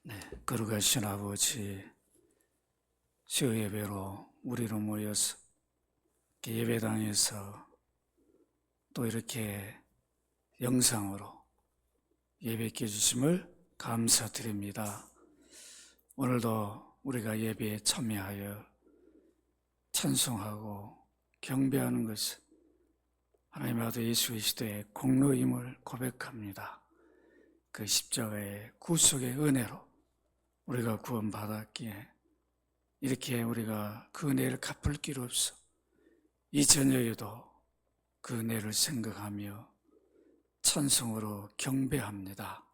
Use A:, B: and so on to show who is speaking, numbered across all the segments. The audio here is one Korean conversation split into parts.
A: 네, 거룩하신 아버지, 수요 예배로 우리로 모여서 예배당에서 또 이렇게 영상으로 예배께 주심을 감사드립니다. 오늘도 우리가 예배에 참여하여 찬송하고 경배하는 것은 하나님의 아들 예수 그리스도의 공로임을 고백합니다. 그 십자가의 구속의 은혜로 우리가 구원받았기에 이렇게 우리가 그 은혜를 갚을 길 없어 이 저녁에도 그 은혜를 생각하며 찬송으로 경배합니다.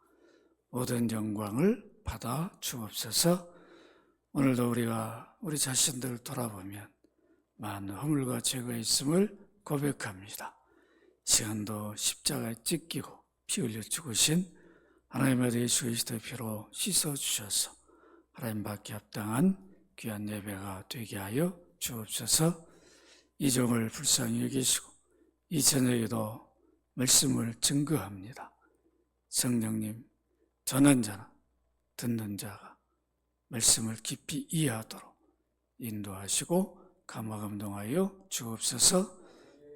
A: 모든 영광을 받아 주옵소서. 오늘도 우리가 우리 자신들을 돌아보면 많은 허물과 죄가 있음을 고백합니다. 시간도 십자가에 찢기고 피 흘려 죽으신 하나님의 아들 예수 그리스도의 피로 씻어주셔서 하나님 받기 합당한 귀한 예배가 되게 하여 주옵소서. 이 점을 불쌍히 여기시고 이 저녁에도 말씀을 증거합니다. 성령님, 전한 자나 듣는 자가 말씀을 깊이 이해하도록 인도하시고 감화감동하여 주옵소서.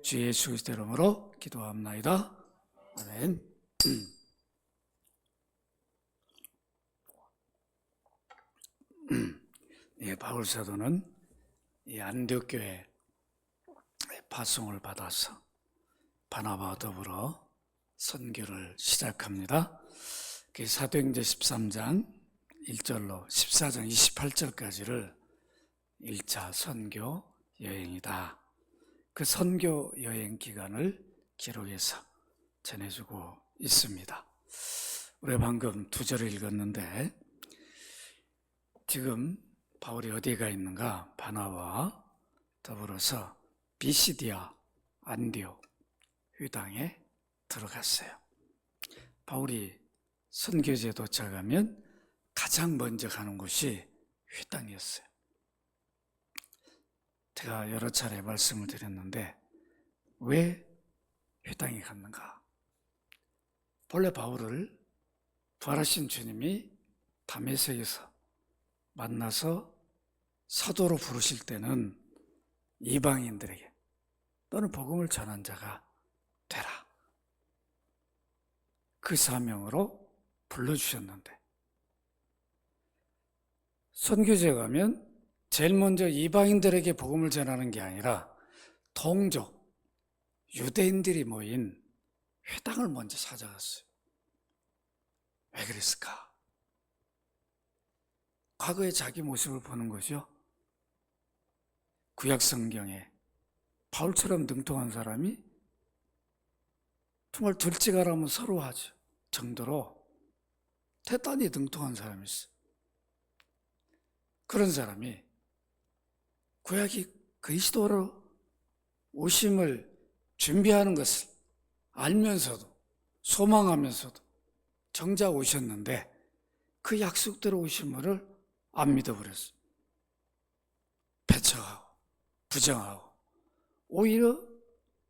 A: 주 예수 그리스도 이름으로 기도합나이다. 아멘. 바울 사도는 이 안디옥교회 파송을 받아서 바나바와 더불어 선교를 시작합니다. 사도행전 13장 1절로 14장 28절까지를 1차 선교 여행이다. 그 선교 여행 기간을 기록해서 전해주고 있습니다. 우리 방금 2절을 읽었는데 지금 바울이 어디에 가 있는가? 바나바와 더불어서 비시디아 안디옥 회당에 들어갔어요. 바울이 선교지에 도착하면 가장 먼저 가는 곳이 회당이었어요. 제가 여러 차례 말씀을 드렸는데 왜 회당에 갔는가? 본래 바울을 부활하신 주님이 다메섹에서 만나서 사도로 부르실 때는 이방인들에게 너는 복음을 전한 자가 되라, 그 사명으로 불러주셨는데 선교지에 가면 제일 먼저 이방인들에게 복음을 전하는 게 아니라 동족 유대인들이 모인 회당을 먼저 찾아갔어요. 왜 그랬을까? 과거의 자기 모습을 보는 거죠. 구약 성경에 바울처럼 능통한 사람이 정말 둘째가라면 서러워하죠 정도로 대단히 능통한 사람이 있어요. 그런 사람이 구약이 그리스도로 오심을 준비하는 것을 알면서도 소망하면서도 정작 오셨는데 그 약속대로 오신 분을 안 믿어버렸어요. 배척하고 부정하고 오히려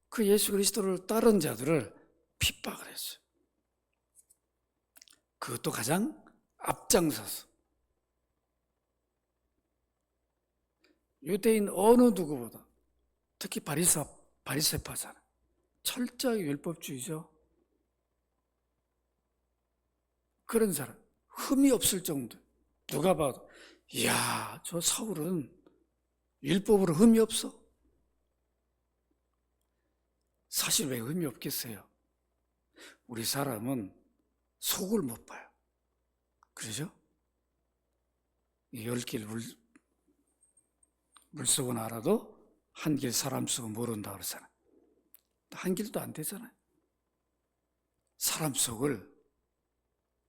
A: 그 예수 그리스도를 따른 자들을 핍박을 했어요. 그것도 가장 앞장서서 유대인 어느 누구보다 특히 바리새파잖아요. 철저하게 율법주의죠. 그런 사람 흠이 없을 정도. 누가 봐도 이야, 저 사울은 율법으로 흠이 없어. 사실 왜 흠이 없겠어요? 우리 사람은 속을 못 봐요. 그러죠? 10길 물속은 알아도 한 길 사람 속은 모른다 그러잖아요. 한 길도 안 되잖아요. 사람 속을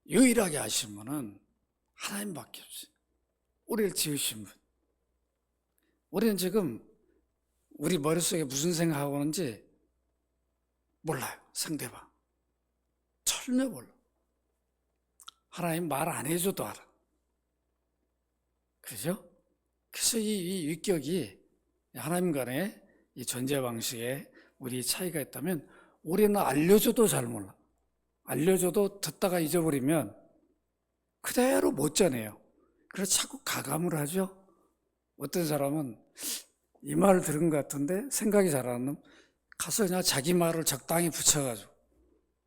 A: 유일하게 아신 분은 하나님밖에 없어요. 우리를 지으신 분. 우리는 지금 우리 머릿속에 무슨 생각하고 있는지 몰라요. 상대방 전혀 몰라. 하나님 말 안 해줘도 알아. 그죠? 그래서 이 위격이 하나님 간의 이 존재 방식에 우리 차이가 있다면 우리는 알려줘도 잘 몰라. 알려줘도 듣다가 잊어버리면 그대로 못 전해요. 그래서 자꾸 가감을 하죠. 어떤 사람은 이 말을 들은 것 같은데 생각이 잘 안 나면 가서 그냥 자기 말을 적당히 붙여가지고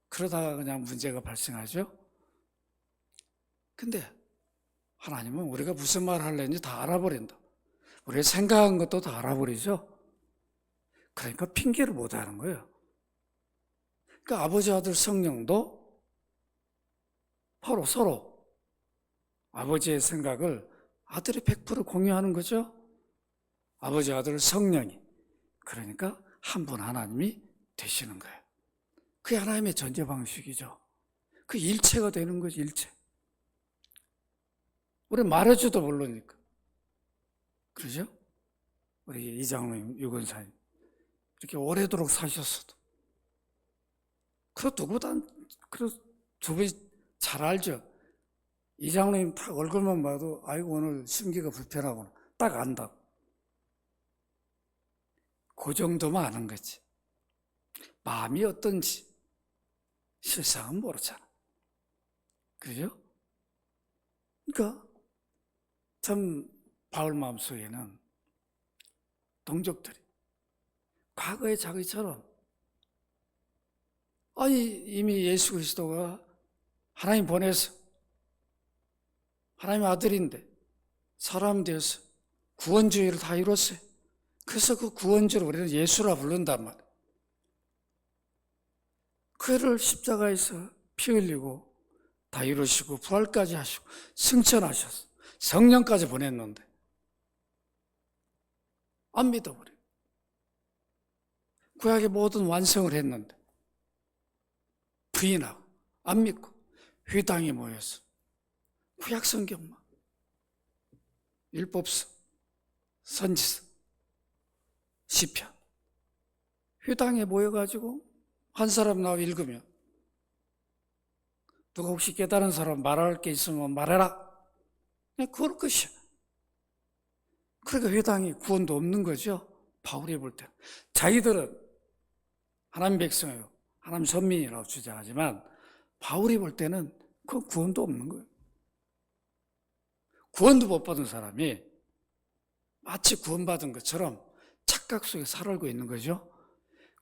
A: 그러다가 그냥 문제가 발생하죠. 근데 하나님은 우리가 무슨 말을 하려는지 다 알아버린다. 우리가 생각한 것도 다 알아버리죠. 그러니까 핑계를 못 하는 거예요. 그러니까 아버지, 아들, 성령도 바로 서로 아버지의 생각을 아들이 100% 공유하는 거죠. 아버지, 아들, 성령이. 그러니까 한 분 하나님이 되시는 거예요. 그게 하나님의 전제 방식이죠. 그 일체가 되는 거죠, 일체. 우리 말해줘도 모르니까. 그러죠? 우리 이장로님, 유건사님. 이렇게 오래도록 사셨어도. 그 누구보다, 두 분이 잘 알죠? 이장로님 딱 얼굴만 봐도, 아이고, 오늘 심기가 불편하구나. 딱 안다. 그 정도만 아는 거지. 마음이 어떤지 실상은 모르잖아. 그죠? 그러니까 참 바울 마음속에는 동족들이 과거의 자기처럼 이미 예수 그리스도가 하나님 보내서 하나님의 아들인데 사람 되어서 구원주의를 다 이뤘어요. 그래서 그 구원주를 우리는 예수라 부른단 말이에요. 그를 십자가에서 피 흘리고 다 이루시고 부활까지 하시고 승천하셨어. 성령까지 보냈는데 안 믿어버려요. 구약의 모든 완성을 했는데 부인하고 안 믿고 회당에 모여서 구약 성경만 율법서, 선지서, 시편 회당에 모여가지고 한 사람 나와 읽으면 누가 혹시 깨달은 사람 말할 게 있으면 말해라. 그냥 그럴 것이야. 그러니까 회당이 구원도 없는 거죠. 바울이 볼 때. 자기들은 하나님 백성이에요. 하나님 선민이라고 주장하지만 바울이 볼 때는 그 구원도 없는 거예요. 구원도 못 받은 사람이 마치 구원받은 것처럼 착각 속에 살고 있는 거죠.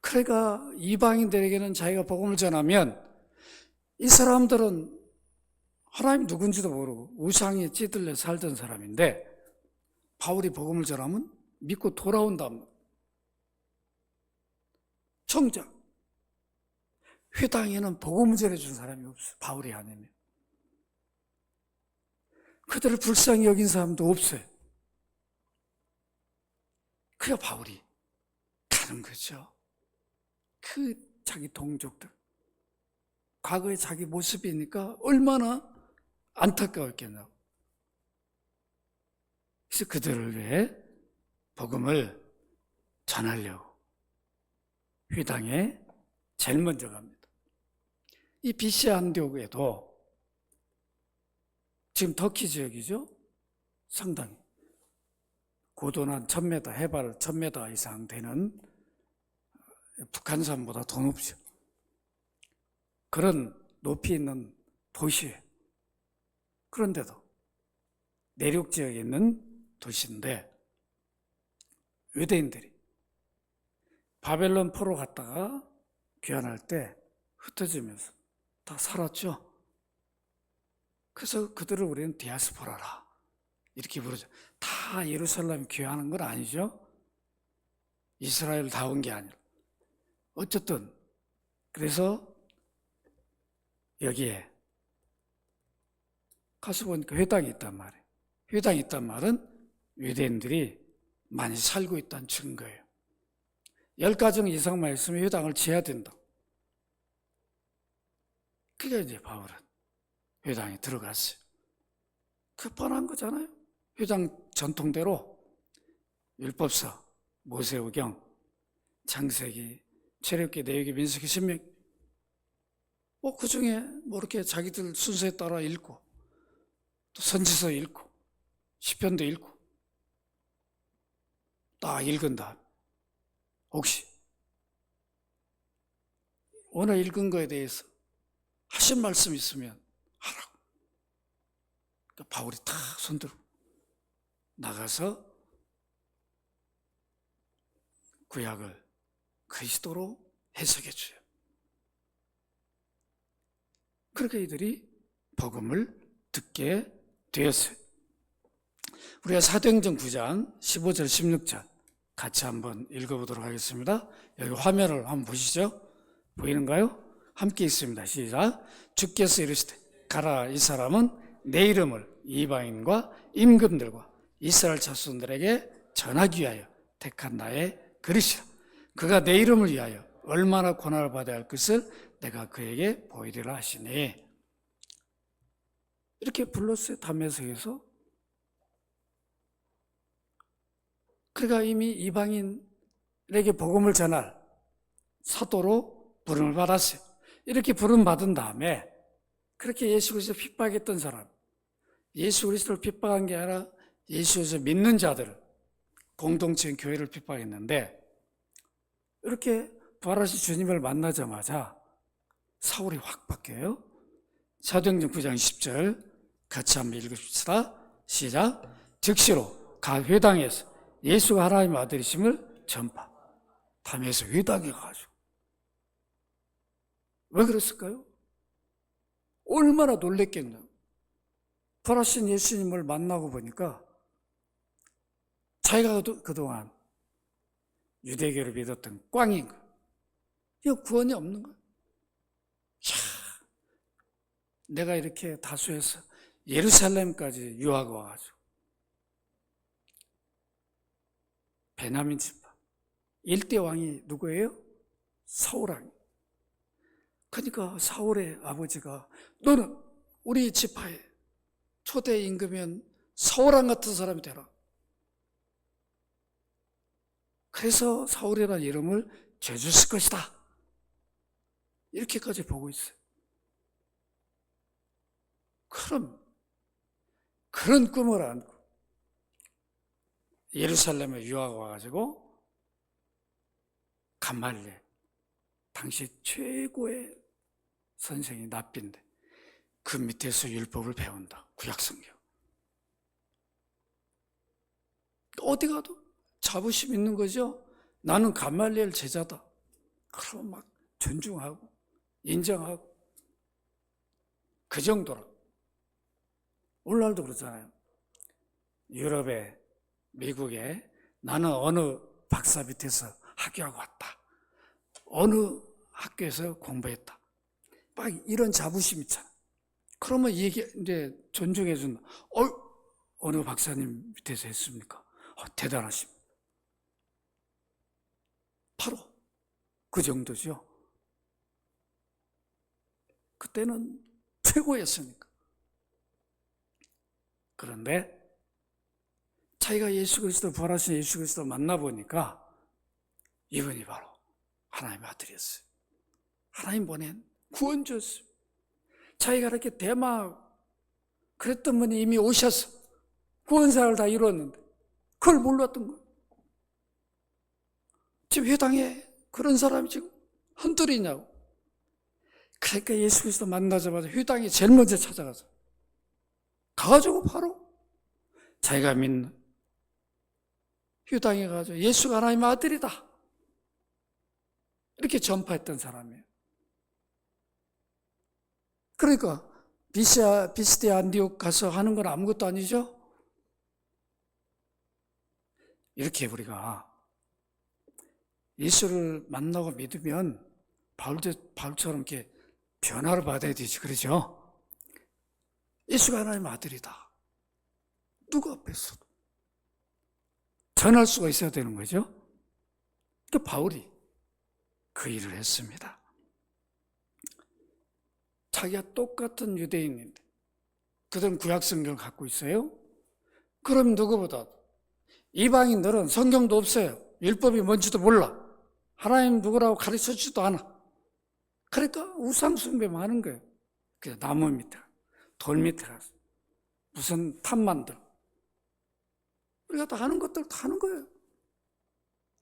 A: 그러니까 이방인들에게는 자기가 복음을 전하면 이 사람들은 하나님 누군지도 모르고 우상에 찌들려 살던 사람인데 바울이 복음을 전하면 믿고 돌아온단 말이에요. 정작 회당에는 복음을 전해준 사람이 없어요. 바울이 아니면. 그들을 불쌍히 여긴 사람도 없어요. 그래야 바울이 가는 거죠. 그 자기 동족들. 과거의 자기 모습이니까 얼마나 안타까웠겠냐고. 그래서 그들을 위해 복음을 전하려고 회당에 제일 먼저 갑니다. 이 BC 안디옥에도 지금 터키 지역이죠. 상당히 고도는 한 1000m, 해발 1000m 이상 되는 북한산보다 더 높죠. 그런 높이 있는 도시에 그런데도 내륙 지역에 있는 도시인데 유대인들이 바벨론 포로 갔다가 귀환할 때 흩어지면서 다 살았죠. 그래서 그들을 우리는 디아스포라라 이렇게 부르죠. 다 예루살렘 귀환한 건 아니죠. 이스라엘 다 온 게 아니라. 어쨌든 그래서 여기에 가서 보니까 회당이 있단 말이에요. 회당이 있단 말은 유대인들이 많이 살고 있다는 증거예요. 10가정 이상만 있으면 회당을 지어야 된다. 그게 이제 바울은 회당에 들어갔어요. 그 뻔한 거잖아요. 회당 전통대로 율법서, 모세오경, 창세기, 출애굽기, 레위기, 민수기, 신명기 그 중에 이렇게 자기들 순서에 따라 읽고 또 선지서 읽고 시편도 읽고 딱 읽은 다음 혹시 오늘 읽은 거에 대해서 하신 말씀 있으면 하라고. 그러니까 바울이 다 손들고 나가서 구약을 그리스도로 해석해 줘요. 그렇게 이들이 복음을 듣게 되었어요. 우리가 사도행전 9장 15절 16절 같이 한번 읽어보도록 하겠습니다. 여기 화면을 한번 보시죠. 보이는가요? 함께 읽습니다. 시작. 주께서 이르시되 가라, 이 사람은 내 이름을 이방인과 임금들과 이스라엘 자손들에게 전하기 위하여 택한 나의 그릇이라. 그가 내 이름을 위하여 얼마나 고난을 받아야 할 것을 내가 그에게 보이리라 하시니. 이렇게 불렀어요. 담에색에서. 그가 이미 이방인에게 복음을 전할 사도로 부름을 받았어요. 이렇게 부름 받은 다음에 그렇게 예수 그리스도를 핍박했던 사람, 예수 그리스도를 핍박한 게 아니라 예수 그리스도를 믿는 자들을, 공동체인 교회를 핍박했는데, 이렇게 부활하신 주님을 만나자마자 사울이 확 바뀌어요. 사도행전 9장 10절 같이 한번 읽읍시다. 시작. 즉시로 각 회당에서 예수가 하나님의 아들이심을 전파. 담에서 회당에 가가지고. 왜 그랬을까요? 얼마나 놀랬겠나. 부활하신 예수님을 만나고 보니까 자기가 그동안 유대교를 믿었던 꽝인 거예요. 이거 구원이 없는 거예요. 내가 이렇게 다수해서 예루살렘까지 유학 와가지고 베냐민 지파 1대 왕이 누구예요? 사울왕. 그러니까 사울의 아버지가 너는 우리 지파의 초대 임금이면 사울왕 같은 사람이 되라. 그래서 사울이라는 이름을 지어줬을 것이다. 이렇게까지 보고 있어요. 그런 꿈을 안고 예루살렘에 유학 와가지고 감말리엘, 당시 최고의 선생이 납비인데 그 밑에서 율법을 배운다. 구약성경. 어디 가도 자부심 있는 거죠. 나는 감말리엘 제자다. 그러면 막 존중하고 인정하고 그 정도로. 오늘날도 그렇잖아요. 유럽에, 미국에 나는 어느 박사 밑에서 학교하고 왔다. 어느 학교에서 공부했다. 막 이런 자부심 있잖아. 그러면 이제 존중해 준다. 어느 박사님 밑에서 했습니까? 대단하십니다. 바로 그 정도죠. 그때는 최고였으니까. 그런데 자기가 예수 그리스도, 부활하신 예수 그리스도를 만나보니까 이분이 바로 하나님의 아들이었어요. 하나님 보낸 구원주였어요. 자기가 이렇게 대막 그랬던 분이 이미 오셔서 구원사를 다 이루었는데 그걸 몰랐던 거예요. 지금 회당에 그런 사람이 지금 한둘이냐고. 그러니까 예수 그리스도 만나자마자 회당에 제일 먼저 찾아가서 가가지고 바로 자기가 믿는 회당에 가서 예수가 하나님의 아들이다. 이렇게 전파했던 사람이에요. 그러니까 비스데 안디옥 가서 하는 건 아무것도 아니죠. 이렇게 우리가 예수를 만나고 믿으면 바울처럼 이렇게 변화를 받아야 되지, 그러죠? 예수가 하나님의 아들이다. 누구 앞에서도 전할 수가 있어야 되는 거죠. 그러니까 바울이 그 일을 했습니다. 자기가 똑같은 유대인인데 그들은 구약성경을 갖고 있어요. 그럼 누구보다 이방인들은 성경도 없어요. 율법이 뭔지도 몰라. 하나님 누구라고 가르쳐주지도 않아. 그러니까 우상숭배만 하는 거예요. 그냥 나무 밑에, 돌 밑에 가서 무슨 탑 만들어. 우리가 다 하는 것들 다 하는 거예요.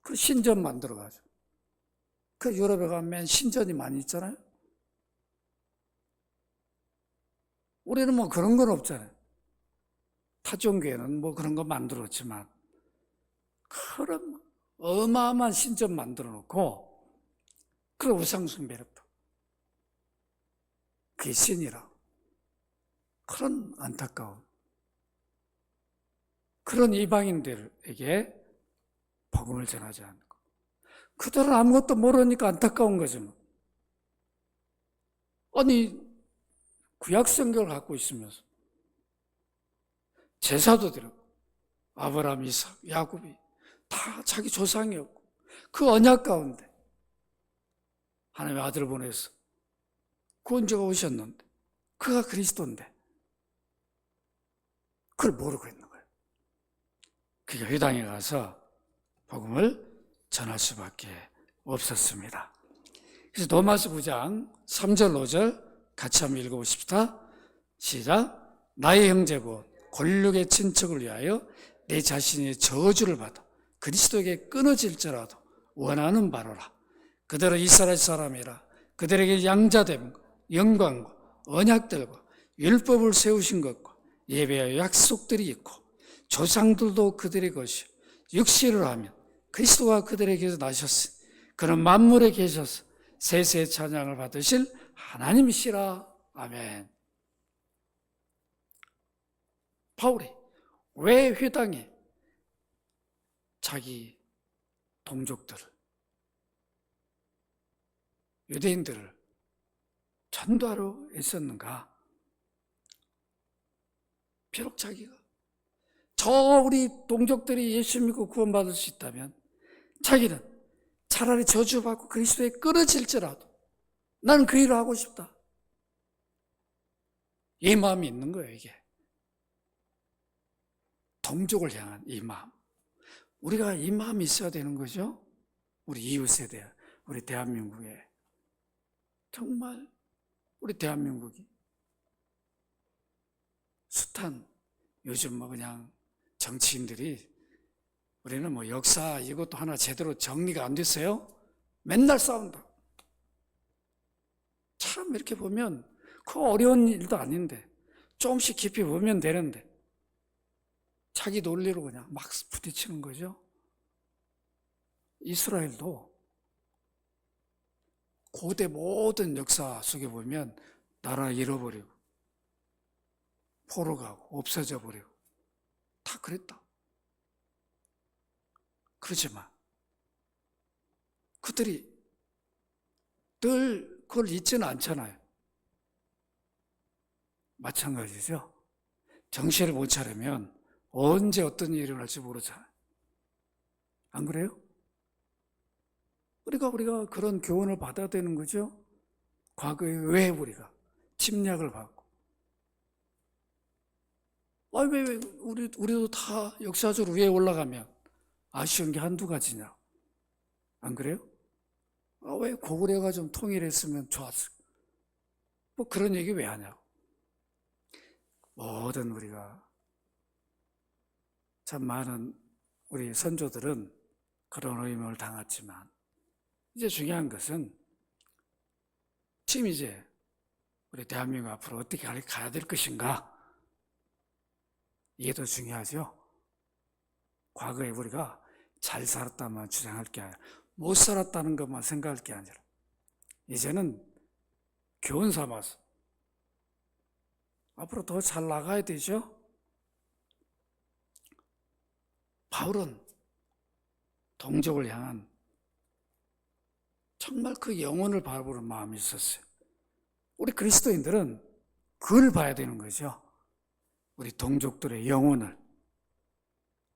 A: 그 신전 만들어가지고. 그 유럽에 가면 신전이 많이 있잖아요. 우리는 뭐 그런 건 없잖아요. 타종교회는 뭐 그런 거 만들었지만 그런 어마어마한 신전 만들어 놓고 그런 우상숭배를 또 그게 신이라 그런 안타까움, 그런 이방인들에게 복음을 전하지 않는 것. 그들은 아무것도 모르니까 안타까운 거죠. 아니 구약 성경을 갖고 있으면서 제사도 드리고 아브라함, 이삭, 야곱이 다 자기 조상이었고 그 언약 가운데 하나님의 아들을 보내서 구원자가 오셨는데 그가 그리스도인데 그걸 모르고 있는 거예요. 그가 회당에 가서 복음을 전할 수밖에 없었습니다. 그래서 로마서 9장 3절 5절 같이 한번 읽어보십시다. 시작. 나의 형제고 권력의 친척을 위하여 내 자신의 저주를 받아 그리스도에게 끊어질지라도 원하는 바로라. 그들은 이스라엘 사람이라 그들에게 양자됨과 영광과 언약들과 율법을 세우신 것과 예배와 약속들이 있고 조상들도 그들의 것이요 육시를 하면 그리스도가 그들에게서 나셨으니 그는 만물에 계셔서 세세의 찬양을 받으실 하나님이시라. 아멘. 바울이 왜 회당에 자기 동족들을, 유대인들을 전도하러 애썼는가? 비록 자기가 저 우리 동족들이 예수 믿고 구원받을 수 있다면 자기는 차라리 저주받고 그리스도에 끊어질지라도 나는 그 일을 하고 싶다. 이 마음이 있는 거예요, 이게. 동족을 향한 이 마음. 우리가 이 마음이 있어야 되는 거죠. 우리 이웃에 대한, 우리 대한민국에. 정말 우리 대한민국이 숱한 요즘 뭐 그냥 정치인들이 우리는 뭐 역사 이것도 하나 제대로 정리가 안 됐어요. 맨날 싸운다. 참 이렇게 보면 그 어려운 일도 아닌데 조금씩 깊이 보면 되는데 자기 논리로 그냥 막 부딪히는 거죠. 이스라엘도 고대 모든 역사 속에 보면 나라 잃어버리고 포로 가고 없어져 버리고 다 그랬다. 그렇지만 그들이 늘 그걸 잊지는 않잖아요. 마찬가지죠. 정신을 못 차리면 언제 어떤 일이 일어날지 모르잖아요. 안 그래요? 우리가 그런 교훈을 받아야 되는 거죠. 과거에 왜 우리가 침략을 받고 왜 우리도 다 역사적으로 위에 올라가면 아쉬운 게 한두 가지냐? 안 그래요? 왜 고구려가 좀 통일했으면 좋았을? 뭐 그런 얘기 왜 하냐고. 모든 우리가 참 많은 우리 선조들은 그런 어려움을 당했지만 이제 중요한 것은 지금 이제 우리 대한민국 앞으로 어떻게 가야 될 것인가? 이게 더 중요하죠. 과거에 우리가 잘 살았다만 주장할 게 아니라 못 살았다는 것만 생각할 게 아니라 이제는 교훈 삼아서 앞으로 더 잘 나가야 되죠. 바울은 동족을 향한 정말 그 영혼을 바라보는 마음이 있었어요. 우리 그리스도인들은 그걸 봐야 되는 거죠. 우리 동족들의 영혼을.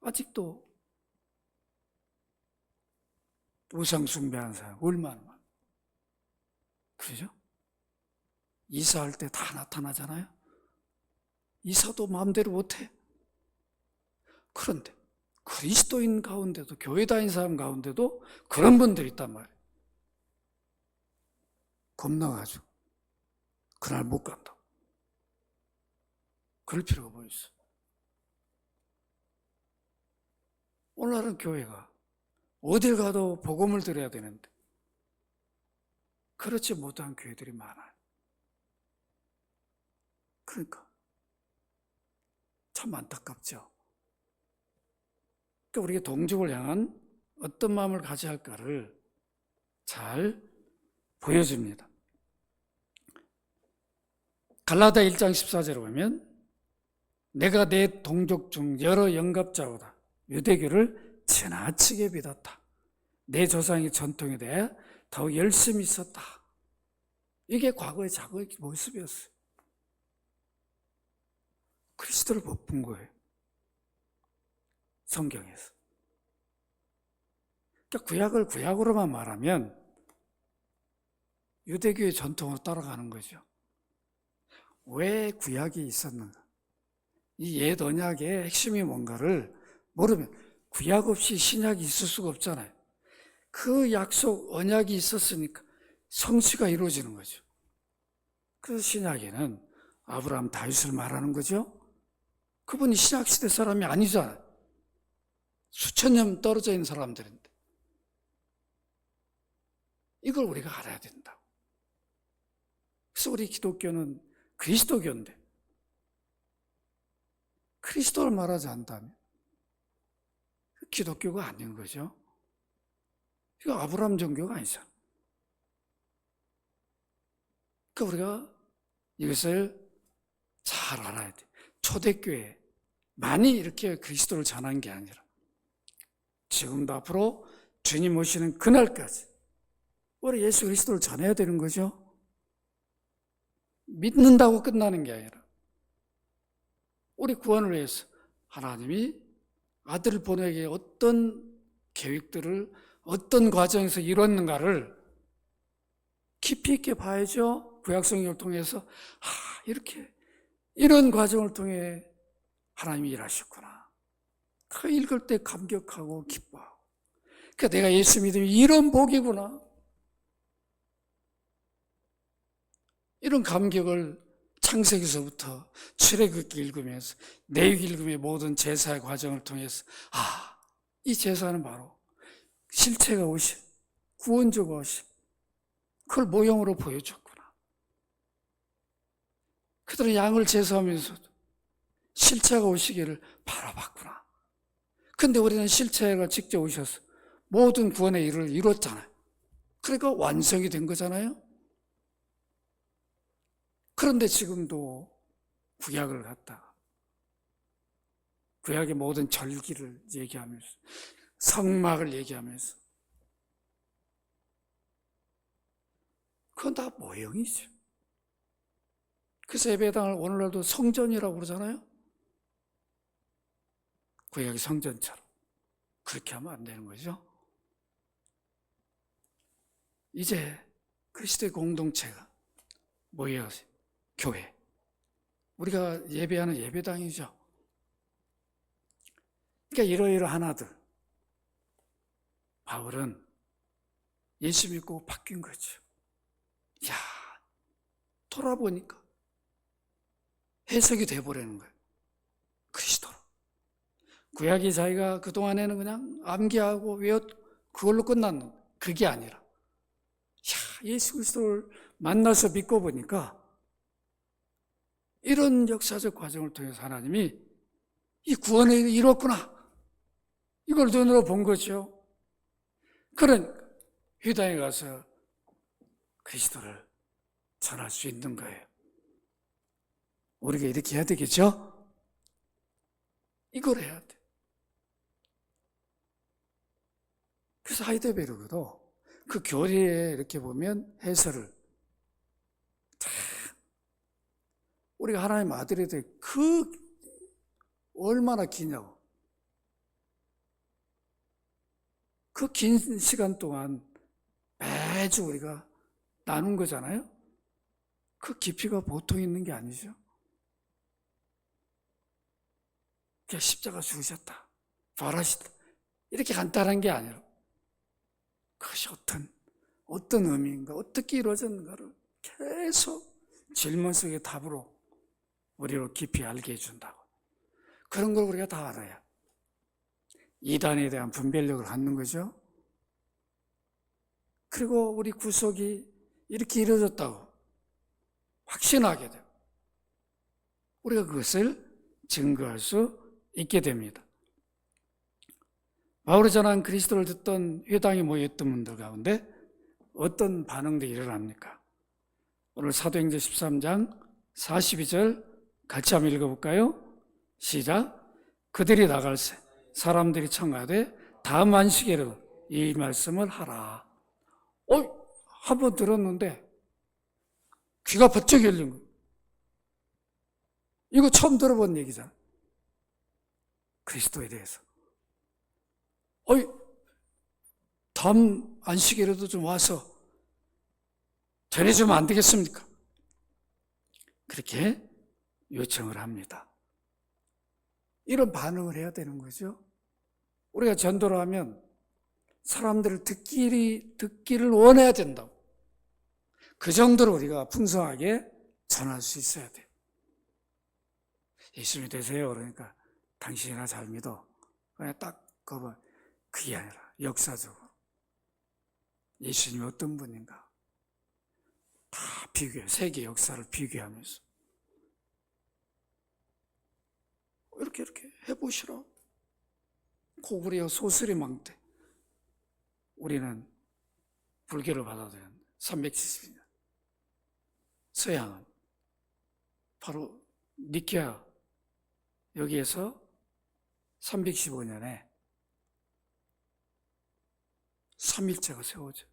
A: 아직도 우상 숭배하는 사람 얼마나 많아요. 그죠? 이사할 때 다 나타나잖아요. 이사도 마음대로 못해. 그런데 그리스도인 가운데도 교회 다니는 사람 가운데도 그런 분들이 있단 말이에요. 겁나가지고 그날 못 간다. 그럴 필요가 뭐 있어. 오늘날은 교회가 어딜 가도 복음을 드려야 되는데 그렇지 못한 교회들이 많아요. 그러니까 참 안타깝죠. 그러니까 우리가 동족을 향한 어떤 마음을 가져야 할까를 잘 보여줍니다. 갈라디아 1장 14절에 보면 내가 내 동족 중 여러 영갑자보다 유대교를 지나치게 믿었다. 내 조상의 전통에 대해 더욱 열심히 있었다. 이게 과거의 자고의 모습이었어요. 그리스도를 못 본 거예요. 성경에서. 그러니까 구약을 구약으로만 말하면 유대교의 전통으로 따라가는 거죠. 왜 구약이 있었는가? 이 옛 언약의 핵심이 뭔가를 모르면 구약 없이 신약이 있을 수가 없잖아요. 그 약속 언약이 있었으니까 성취가 이루어지는 거죠. 그래서 신약에는 아브라함, 다윗을 말하는 거죠. 그분이 신약시대 사람이 아니잖아요. 수천 년 떨어져 있는 사람들인데 이걸 우리가 알아야 된다고. 그래서 우리 기독교는 그리스도교인데 그리스도를 말하지 않다면 기독교가 아닌 거죠. 이거 아브라함 종교가 아니잖아. 그러니까 우리가 이것을 잘 알아야 돼. 초대교회 많이 이렇게 그리스도를 전한 게 아니라 지금도 앞으로 주님 오시는 그날까지 우리 예수 그리스도를 전해야 되는 거죠. 믿는다고 끝나는 게 아니라 우리 구원을 위해서 하나님이 아들을 보내기 어떤 계획들을 어떤 과정에서 이뤘는가를 깊이 있게 봐야죠. 구약성경을 통해서 이렇게 이런 과정을 통해 하나님이 일하셨구나. 그 읽을 때 감격하고 기뻐하고 그러니까 내가 예수 믿으면 이런 복이구나. 이런 감격을 창세기서부터 출애굽기 읽으면서 내육 읽음의 모든 제사의 과정을 통해서 이 제사는 바로 실체가 오신 구원주가 오신 그걸 모형으로 보여줬구나. 그들은 양을 제사하면서도 실체가 오시기를 바라봤구나. 근데 우리는 실체가 직접 오셔서 모든 구원의 일을 이뤘잖아요. 그러니까 완성이 된 거잖아요. 그런데 지금도 구약을 갖다가 구약의 모든 절기를 얘기하면서 성막을 얘기하면서 그건 다 모형이죠. 그래서 예배당을 오늘날도 성전이라고 그러잖아요. 구약의 성전처럼 그렇게 하면 안 되는 거죠. 이제 그리스도의 공동체가 뭐예요? 교회. 우리가 예배하는 예배당이죠. 그러니까 이러이러한 아들 바울은 예수 믿고 바뀐 거죠. 야, 돌아보니까 해석이 돼버리는 거예요. 그리스도로. 구약이 자기가 그동안에는 그냥 암기하고 외웠 그걸로 끝났는 그게 아니라 예수 그리스도를 만나서 믿고 보니까 이런 역사적 과정을 통해서 하나님이 이 구원을 이뤘구나. 이걸 눈으로 본 거죠. 그런 회당에 가서 그리스도를 전할 수 있는 거예요. 우리가 이렇게 해야 되겠죠? 이걸 해야 돼. 그래서 하이델베르크도 그 교리에 이렇게 보면 해설을 우리가 하나님 아들에 대해 얼마나 기냐고. 그 긴 시간 동안 매주 우리가 나눈 거잖아요. 그 깊이가 보통 있는 게 아니죠. 그냥 십자가 죽으셨다, 부활하셨다 이렇게 간단한 게 아니라 그것이 어떤 의미인가, 어떻게 이루어졌는가를 계속 질문 속의 답으로 우리로 깊이 알게 해준다고. 그런 걸 우리가 다 알아야 이단에 대한 분별력을 갖는 거죠. 그리고 우리 구속이 이렇게 이루어졌다고 확신하게 돼요. 우리가 그것을 증거할 수 있게 됩니다. 바울이 전한 그리스도를 듣던 회당에 모였던 분들 가운데 어떤 반응들이 일어납니까? 오늘 사도행전 13장 42절 같이 한번 읽어볼까요? 시작. 그들이 나갈새 사람들이 청하되 다음 안식일에도 이 말씀을 하라. 한번 들었는데 귀가 번쩍 열린 거예요. 이거 처음 들어본 얘기잖아. 그리스도에 대해서. 다음 안식일에도 좀 와서 전해주면 안 되겠습니까? 그렇게 요청을 합니다. 이런 반응을 해야 되는 거죠. 우리가 전도를 하면 사람들을 듣기를 원해야 된다고. 그 정도로 우리가 풍성하게 전할 수 있어야 돼요. 예수 믿으세요. 그러니까 당신이나 잘 믿어. 그냥 딱 그게 아니라 역사적으로 예수님이 어떤 분인가 다 비교해. 세계 역사를 비교하면서 이렇게 해보시라. 고구려 소설이 망대. 우리는 불교를 받아들였는데 370년. 서양은 바로 니케아 여기에서 315년에 삼일체가 세워져.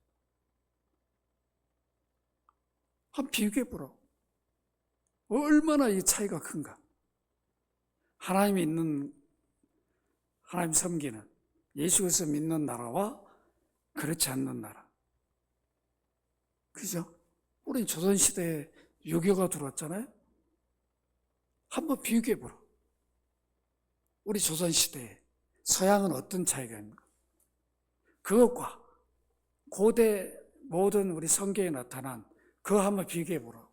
A: 한번 비교해보라. 얼마나 이 차이가 큰가. 하나님 섬기는 예수 그리스도 믿는 나라와 그렇지 않는 나라. 그죠? 우리 조선시대에 유교가 들어왔잖아요. 한번 비교해보라. 우리 조선시대에 서양은 어떤 차이가 있는가? 그것과 고대 모든 우리 성경에 나타난 그거 한번 비교해보라.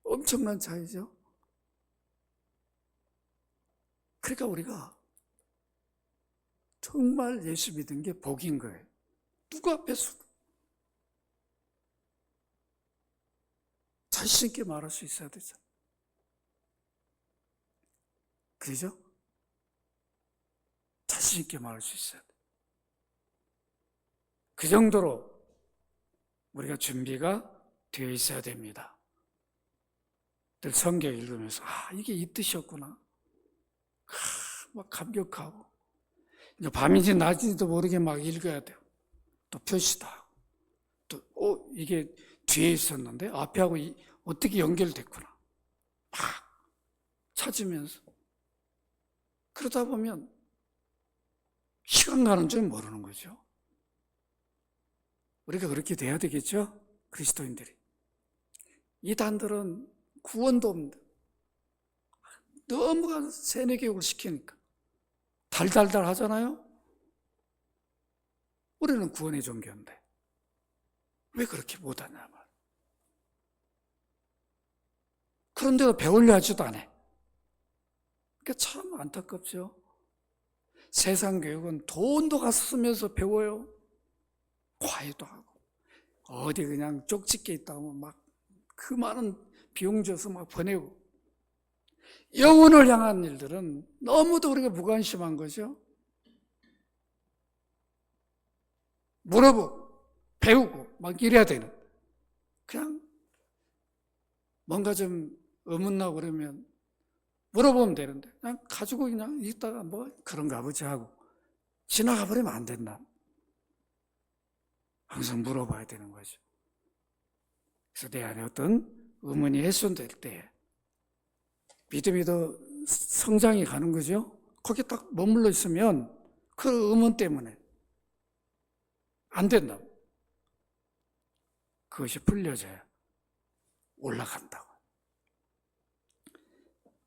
A: 엄청난 차이죠. 그러니까 우리가 정말 예수 믿은 게 복인 거예요. 누구 앞에서도 자신 있게 말할 수 있어야 되잖아요. 그죠? 자신 있게 말할 수 있어야 돼. 그 정도로 우리가 준비가 되어 있어야 됩니다. 늘 성경 읽으면서 이게 이 뜻이었구나. 막 감격하고 이제 밤인지 낮인지도 모르게 막 읽어야 돼요. 또 표시도 하고 또 이게 뒤에 있었는데 앞에 하고 어떻게 연결됐구나. 막 찾으면서 그러다 보면 시간 가는 줄 모르는 거죠. 우리가 그렇게 돼야 되겠죠? 그리스도인들이. 이단들은 구원도 없는데 너무 세뇌교육을 시키니까 달달달 하잖아요. 우리는 구원의 종교인데 왜 그렇게 못하냐 말. 그런데도 배우려 하지도 않아. 그러니까 참 안타깝죠. 세상 교육은 돈도 가서 쓰면서 배워요. 과외도 하고 어디 그냥 쪽집게 있다고 막 그 많은 비용 줘서 막 보내고 영혼을 향한 일들은 너무도 우리가 무관심한 거죠. 물어보고 배우고 막 이래야 되는. 그냥 뭔가 좀 의문나고 그러면 물어보면 되는데 그냥 가지고 그냥 있다가 뭐 그런가 보지 하고 지나가 버리면 안 된다. 항상 물어봐야 되는 거죠. 그래서 내 안에 어떤 의문이 해소될 때 믿음이 더 성장이 가는 거죠. 거기 딱 머물러 있으면 그 의문 때문에 안 된다. 그것이 풀려져야 올라간다고.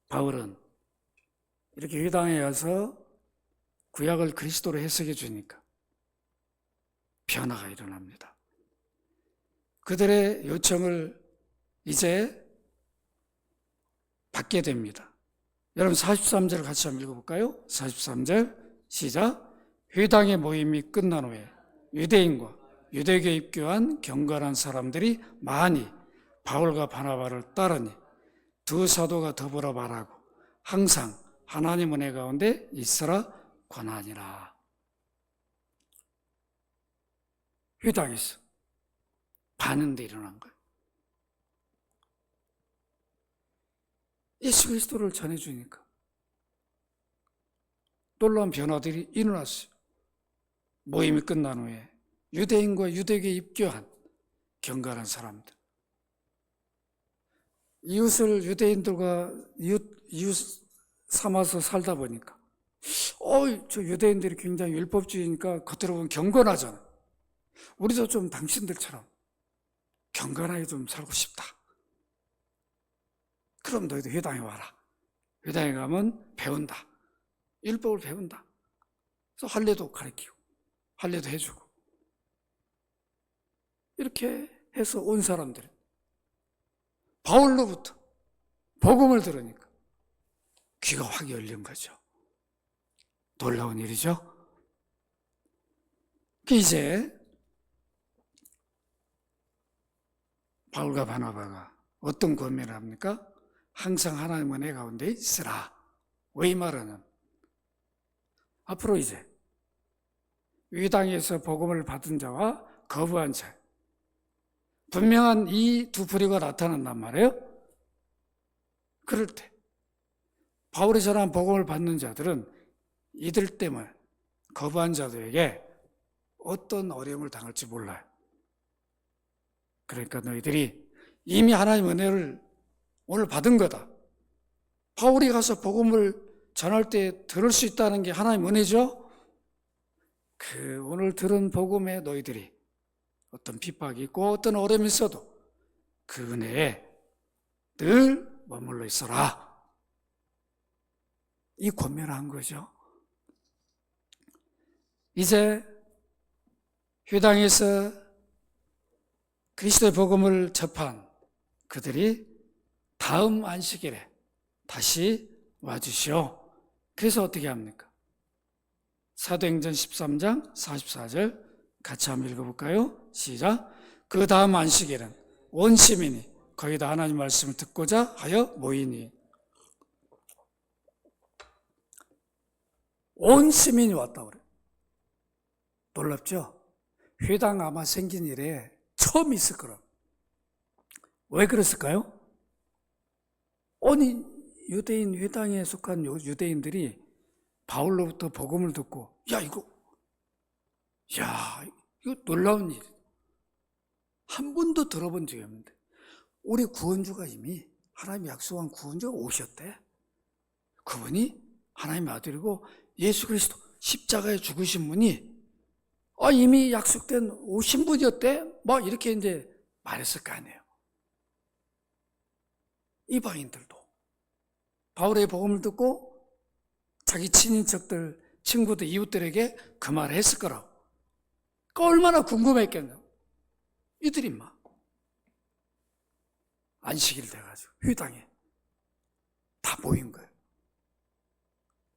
A: 바울은 이렇게 회당에 가서 구약을 그리스도로 해석해 주니까 변화가 일어납니다. 그들의 요청을 이제 받게 됩니다. 여러분 43절 같이 한번 읽어볼까요? 43절 시작. 회당의 모임이 끝난 후에 유대인과 유대교에 입교한 경건한 사람들이 많이 바울과 바나바를 따르니 두 사도가 더불어 말하고 항상 하나님 은혜 가운데 있으라 권하니라. 회당에서 반응도 일어난 거예요. 예수 그리스도를 전해주니까 놀라운 변화들이 일어났어요. 모임이 끝난 후에 유대인과 유대교에 입교한 경건한 사람들, 이웃을 유대인들과 이웃 삼아서 살다 보니까 저 유대인들이 굉장히 율법주의니까 겉으로 보면 경건하잖아. 우리도 좀 당신들처럼 경건하게 좀 살고 싶다. 그럼 너희도 회당에 와라. 회당에 가면 배운다. 율법을 배운다. 그래서 할례도 가르치고 할례도 해주고 이렇게 해서 온 사람들은 바울로부터 복음을 들으니까 귀가 확 열린 거죠. 놀라운 일이죠. 이제 바울과 바나바가 어떤 권면을 합니까? 항상 하나님 은혜 가운데 있으라. 왜 이 말하는? 앞으로 이제 위당에서 복음을 받은 자와 거부한 자, 분명한 이 두 부류가 나타난단 말이에요. 그럴 때 바울이 전한 복음을 받는 자들은 이들 때문에 거부한 자들에게 어떤 어려움을 당할지 몰라요. 그러니까 너희들이 이미 하나님 은혜를 오늘 받은 거다. 바울이 가서 복음을 전할 때 들을 수 있다는 게 하나님 은혜죠. 그 오늘 들은 복음에 너희들이 어떤 핍박이 있고 어떤 어려움이 있어도 그 은혜에 늘 머물러 있어라. 이 권면을 한 거죠. 이제 회당에서 그리스도의 복음을 접한 그들이 다음 안식일에 다시 와주시오. 그래서 어떻게 합니까? 사도행전 13장 44절 같이 한번 읽어볼까요? 시작. 그 다음 안식일은 온 시민이 거의 다 하나님 말씀을 듣고자 하여 모이니. 온 시민이 왔다고 그래요. 놀랍죠? 회당 아마 생긴 일에 처음 있을 거라. 왜 그랬을까요? 아니 유대인 회당에 속한 유대인들이 바울로부터 복음을 듣고 이거 놀라운 일. 한 번도 들어본 적이 없는데 우리 구원주가 이미 하나님이 약속한 구원주가 오셨대. 그분이 하나님의 아들이고 예수 그리스도 십자가에 죽으신 분이 이미 약속된 오신 분이었대. 이렇게 이제 말했을 거 아니에요. 이방인들도 바울의 복음을 듣고 자기 친인척들, 친구들, 이웃들에게 그 말을 했을 거라고. 그러니까 얼마나 궁금했겠냐고. 이들이 안식일 돼가지고 회당에 다 모인 거예요.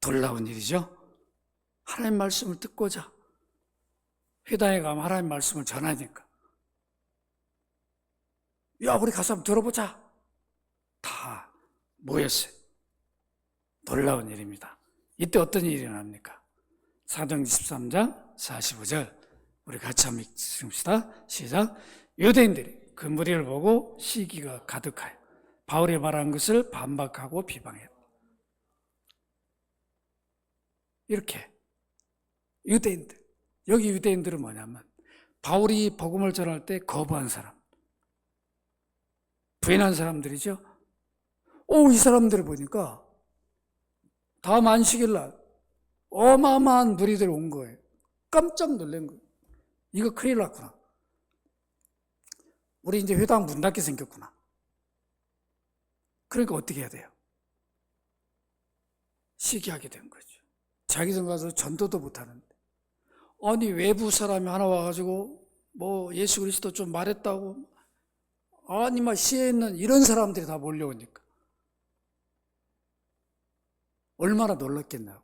A: 놀라운 일이죠. 하나님 말씀을 듣고자 회당에 가면 하나님 말씀을 전하니까 우리 가서 한번 들어보자. 다 모였어요. 놀라운 일입니다. 이때 어떤 일이 일어납니까? 사도행전 13장 45절 우리 같이 한번 읽읍시다. 시작. 유대인들이 그 무리를 보고 시기가 가득하여 바울이 말한 것을 반박하고 비방했다. 이렇게 유대인들, 여기 유대인들은 뭐냐면 바울이 복음을 전할 때 거부한 사람, 부인한 사람들이죠. 이 사람들을 보니까 다음 안식일 날 어마어마한 무리들이 온 거예요. 깜짝 놀란 거예요. 이거 큰일 났구나. 우리 이제 회당 문 닫게 생겼구나. 그러니까 어떻게 해야 돼요? 시기하게 된 거죠. 자기들 가서 전도도 못하는데. 아니 외부 사람이 하나 와가지고 예수 그리스도 좀 말했다고 시에 있는 이런 사람들이 다 몰려오니까 얼마나 놀랐겠나요?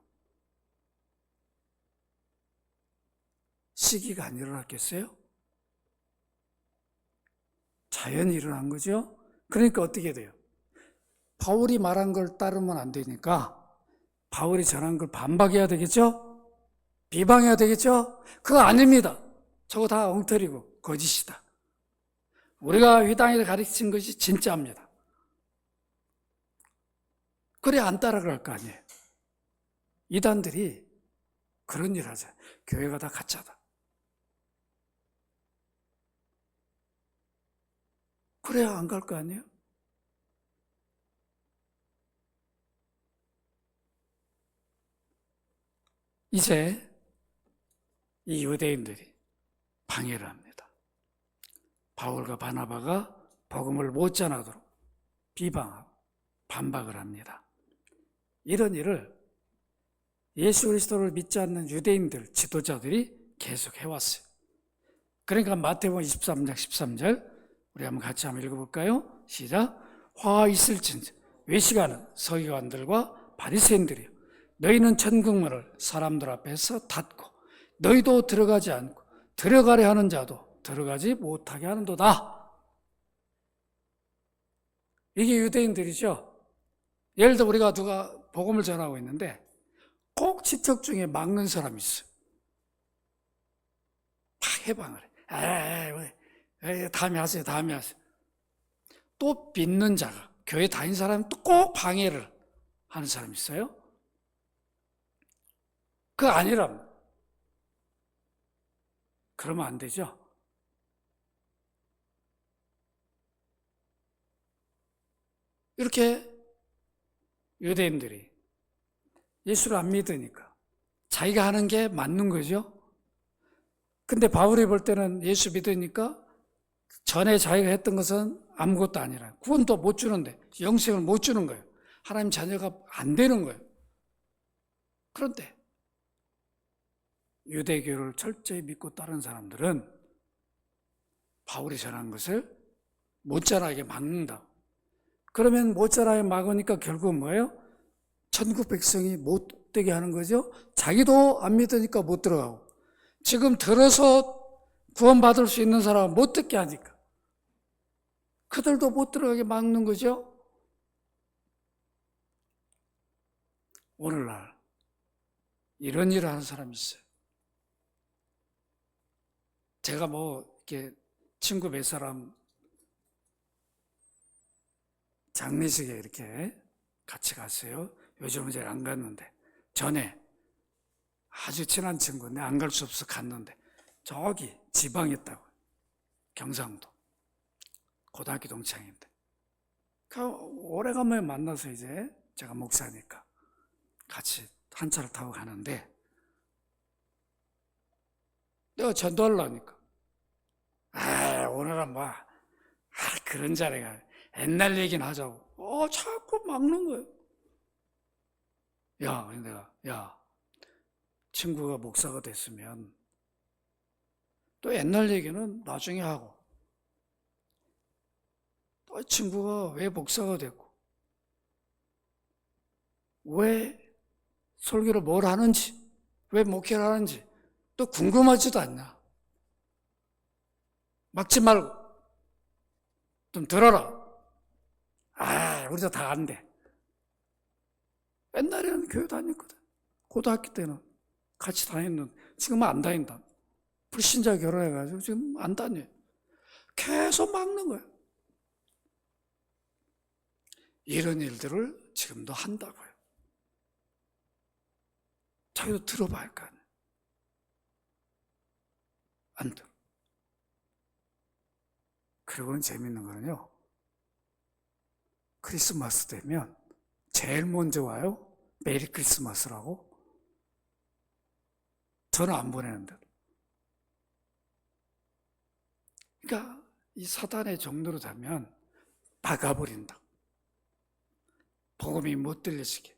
A: 시기가 안 일어났겠어요? 자연히 일어난 거죠. 그러니까 어떻게 돼요? 바울이 말한 걸 따르면 안 되니까 바울이 전한 걸 반박해야 되겠죠? 비방해야 되겠죠? 그거 아닙니다. 저거 다 엉터리고 거짓이다. 우리가 회당에서 가르친 것이 진짜입니다. 그래 안 따라갈 거 아니에요. 이단들이 그런 일 하죠. 교회가 다 가짜다. 그래야 안 갈 거 아니에요? 이제 이 유대인들이 방해를 합니다. 바울과 바나바가 복음을 못 전하도록 비방하고 반박을 합니다. 이런 일을 예수 그리스도를 믿지 않는 유대인들 지도자들이 계속 해왔어요. 그러니까 마태복음 23장 13절 우리 같이 한번 읽어볼까요? 시작. 화 있을진저 외식하는 서기관들과 바리새인들이여 너희는 천국문을 사람들 앞에서 닫고 너희도 들어가지 않고 들어가려 하는 자도 들어가지 못하게 하는도다. 이게 유대인들이죠. 예를 들어 우리가 누가 복음을 전하고 있는데 꼭 지적 중에 막는 사람이 있어요. 막 해방을 해. 다음에 하세요. 다음에 하세요. 또 믿는 자가 교회 다닌 사람은 또 꼭 방해를 하는 사람이 있어요. 그거 아니라면 그러면 안 되죠. 이렇게 유대인들이 예수를 안 믿으니까 자기가 하는 게 맞는 거죠. 근데 바울이 볼 때는 예수 믿으니까 전에 자기가 했던 것은 아무것도 아니라 구원도 못 주는데 영생을 못 주는 거예요. 하나님 자녀가 안 되는 거예요. 그런데 유대교를 철저히 믿고 따른 사람들은 바울이 전한 것을 못 자라게 막는다. 그러면 못 자라게 막으니까 결국은 뭐예요? 천국 백성이 못 되게 하는 거죠. 자기도 안 믿으니까 못 들어가고 지금 들어서 구원받을 수 있는 사람은 못 듣게 하니까 그들도 못 들어가게 막는 거죠. 오늘날 이런 일을 하는 사람이 있어요. 제가 이렇게 친구 몇 사람 장례식에 이렇게 같이 갔어요. 요즘은 잘 안 갔는데 전에 아주 친한 친구인데 안 갈 수 없어 갔는데 저기 지방에 있다고 경상도 고등학교 동창인데 오래간만에 만나서 이제 제가 목사니까 같이 한 차를 타고 가는데 내가 전도하려니까 오늘은 그런 자리가 옛날 얘기는 하자고 자꾸 막는 거예요. 내가 친구가 목사가 됐으면 또 옛날 얘기는 나중에 하고 또 친구가 왜 목사가 됐고 왜 설교를 뭘 하는지 왜 목회를 하는지 또 궁금하지도 않냐. 막지 말고 좀 들어라. 우리도 다 안 돼. 옛날에는 교회 다녔거든. 고등학교 때는 같이 다녔는데 지금은 안 다닌다. 불신자 결혼해가지고 지금 안 다녀. 계속 막는 거야. 이런 일들을 지금도 한다고요. 자기도 들어봐야 할 거 아니에요. 안 들어. 그리고는 재밌는 거는요. 크리스마스 되면 제일 먼저 와요. 메리 크리스마스라고. 저는 안 보내는데. 그러니까 이 사단의 종로로 되면 막아버린다. 복음이 못 들려지게.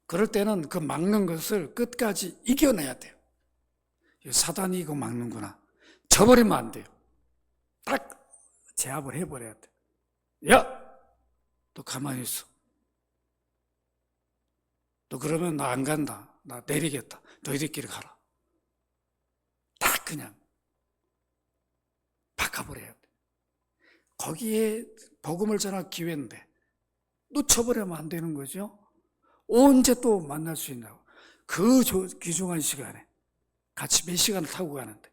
A: 그럴 때는 그 막는 것을 끝까지 이겨내야 돼요. 사단이 이거 막는구나. 져버리면 안 돼요. 딱 제압을 해버려야 돼. 너 가만히 있어. 너 그러면 나 안 간다. 나 내리겠다. 너희들끼리 가라. 딱 그냥 바꿔버려야 돼. 거기에 복음을 전할 기회인데 놓쳐버리면 안 되는 거죠. 언제 또 만날 수 있냐고. 그 귀중한 시간에 같이 몇 시간을 타고 가는데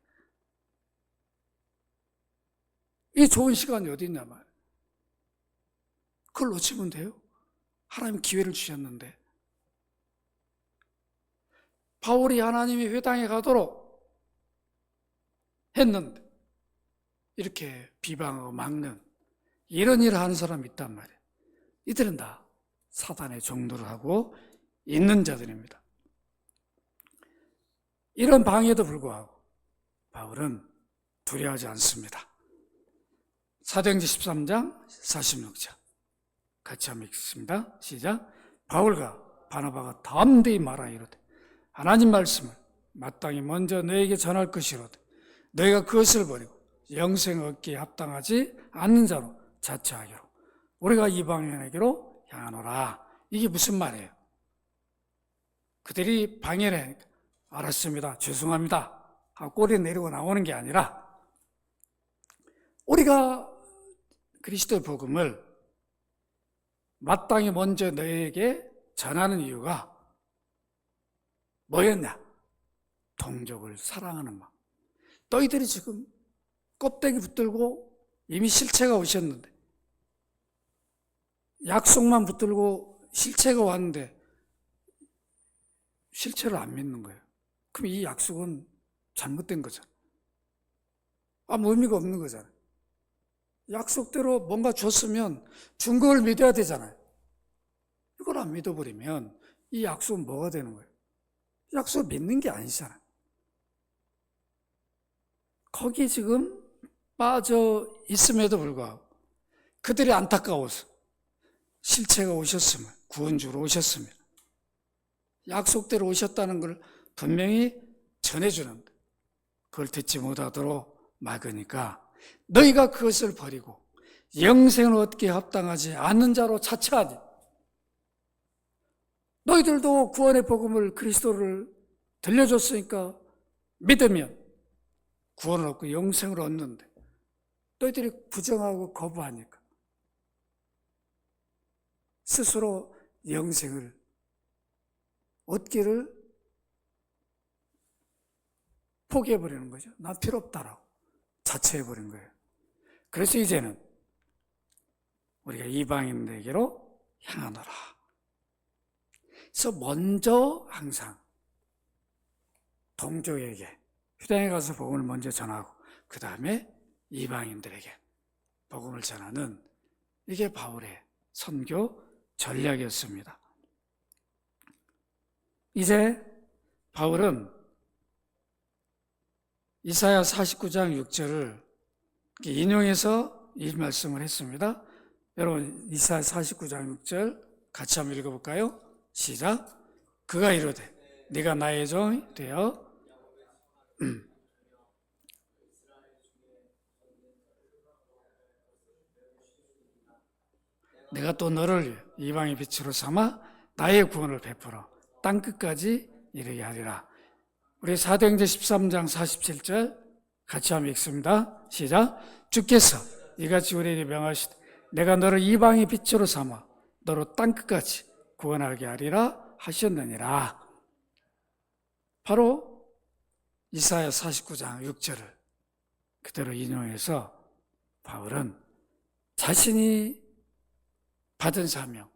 A: 이 좋은 시간이 어디 있냐 말이에요. 그걸 놓치면 돼요. 하나님 기회를 주셨는데. 바울이 하나님이 회당에 가도록 했는데 이렇게 비방하고 막는 이런 일을 하는 사람이 있단 말이에요. 이들은 다 사단의 종노를 하고 있는 자들입니다. 이런 방해에도 불구하고 바울은 두려워하지 않습니다. 사도행전 13장 46절 같이 한번 읽습니다. 시작. 바울과 바나바가 담대히 말하여 이르되 하나님 말씀을 마땅히 먼저 너에게 전할 것이로되 너희가 그것을 버리고 영생 얻기에 합당하지 않는 자로 자처하기로 우리가 이방인에게로 향하노라. 이게 무슨 말이에요? 그들이 방해를 하니까 알았습니다. 죄송합니다. 하고 꼬리 내리고 나오는 게 아니라 우리가 그리스도의 복음을 마땅히 먼저 너희에게 전하는 이유가 뭐였냐? 동족을 사랑하는 마음. 너희들이 지금 껍데기 붙들고 이미 실체가 오셨는데 약속만 붙들고 실체가 왔는데 실체를 안 믿는 거예요. 그럼 이 약속은 잘못된 거잖아요. 아무 의미가 없는 거잖아요. 약속대로 뭔가 줬으면 준 걸 믿어야 되잖아요. 이걸 안 믿어버리면 이 약속은 뭐가 되는 거예요? 약속을 믿는 게 아니잖아요. 거기에 지금 빠져 있음에도 불구하고 그들이 안타까워서 실체가 오셨으면 구원주로 오셨으면 약속대로 오셨다는 걸 분명히 전해주는데 그걸 듣지 못하도록 막으니까 너희가 그것을 버리고 영생을 얻기에 합당하지 않는 자로 자처하니 너희들도 구원의 복음을 그리스도를 들려줬으니까 믿으면 구원을 얻고 영생을 얻는데 너희들이 부정하고 거부하니까 스스로 영생을 얻기를 포기해버리는 거죠. 난 필요 없다라고 자처해버린 거예요. 그래서 이제는 우리가 이방인에게로 향하노라. 그래서 먼저 항상 동족에게 회당에 가서 복음을 먼저 전하고 그 다음에 이방인들에게 복음을 전하는 이게 바울의 선교 전략이었습니다. 이제 바울은 이사야 49장 6절을 인용해서 이 말씀을 했습니다. 여러분 이사야 49장 6절 같이 한번 읽어볼까요? 시작. 그가 이르되 네가 나의 종이 되어 내가 또 너를 이방의 빛으로 삼아 나의 구원을 베풀어 땅끝까지 이르게 하리라. 우리 사도행전 13장 47절 같이 한번 읽습니다. 시작. 주께서 이같이 우리에게 명하시되 내가 너를 이방의 빛으로 삼아 너로 땅끝까지 구원하게 하리라 하셨느니라. 바로 이사야 49장 6절을 그대로 인용해서 바울은 자신이 받은 사명,